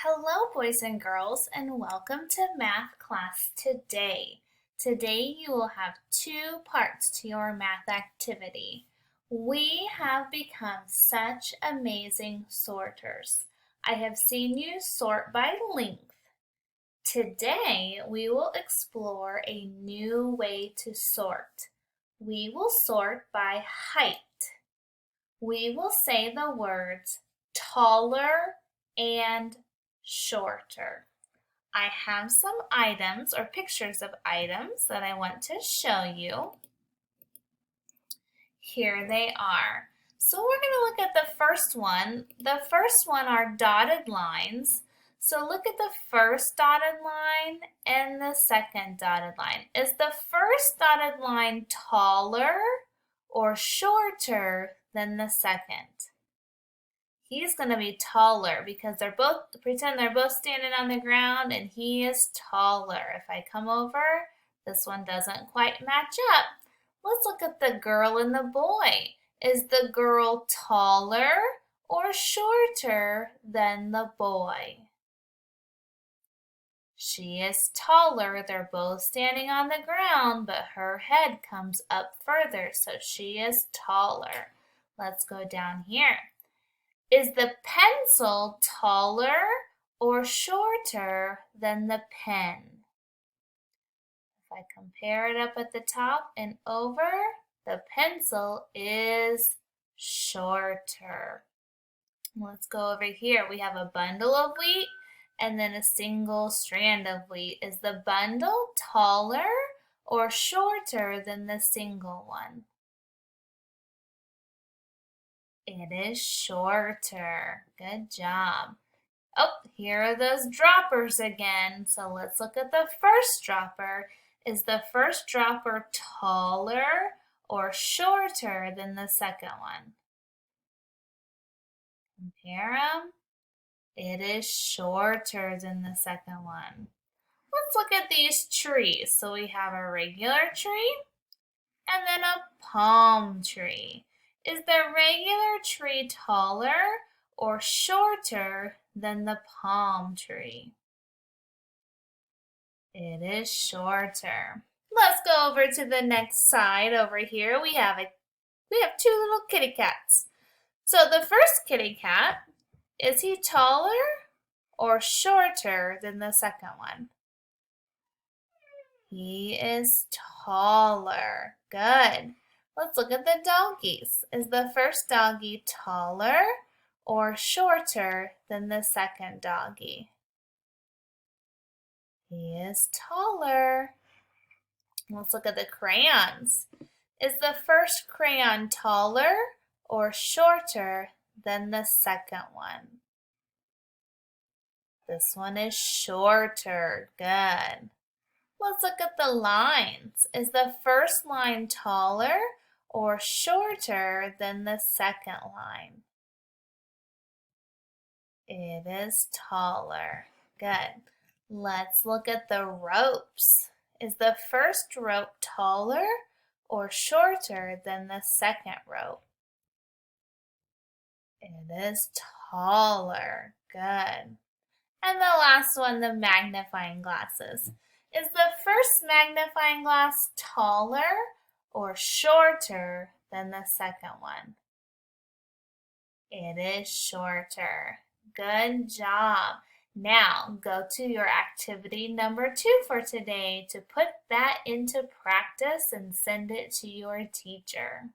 Hello, boys and girls, and welcome to math class today. Today you will have two parts to your math activity. We have become such amazing sorters. I have seen you sort by length. Today we will explore a new way to sort. We will sort by height. We will say the words taller and shorter. I have some items or pictures of items that I want to show you. Here they are. So we're going to look at the first one. The first one are dotted lines. So look at the first dotted line and the second dotted line. Is the first dotted line taller or shorter than the second? He's going to be taller because pretend they're both standing on the ground and he is taller. If I come over, this one doesn't quite match up. Let's look at the girl and the boy. Is the girl taller or shorter than the boy? She is taller. They're both standing on the ground, but her head comes up further, so she is taller. Let's go down here. Is the pencil taller or shorter than the pen? If I compare it up at the top and over, the pencil is shorter. Let's go over here. We have a bundle of wheat and then a single strand of wheat. Is the bundle taller or shorter than the single one? It is shorter. Good job. Oh, here are those droppers again. So let's look at the first dropper. Is the first dropper taller or shorter than the second one? Compare them. It is shorter than the second one. Let's look at these trees. So we have a regular tree and then a palm tree. Is the regular tree taller or shorter than the palm tree? It is shorter. Let's go over to the next side. Over here we have two little kitty cats. So the first kitty cat, is he taller or shorter than the second one? He is taller. Good. Let's look at the doggies. Is the first doggie taller or shorter than the second doggie? He is taller. Let's look at the crayons. Is the first crayon taller or shorter than the second one? This one is shorter. Good. Let's look at the lines. Is the first line taller or shorter than the second line? It is taller. Good. Let's look at the ropes. Is the first rope taller or shorter than the second rope? It is taller. Good. And the last one, the magnifying glasses. Is the first magnifying glass taller or shorter than the second one? It is shorter. Good job. Now go to your activity number 2 for today to put that into practice and send it to your teacher.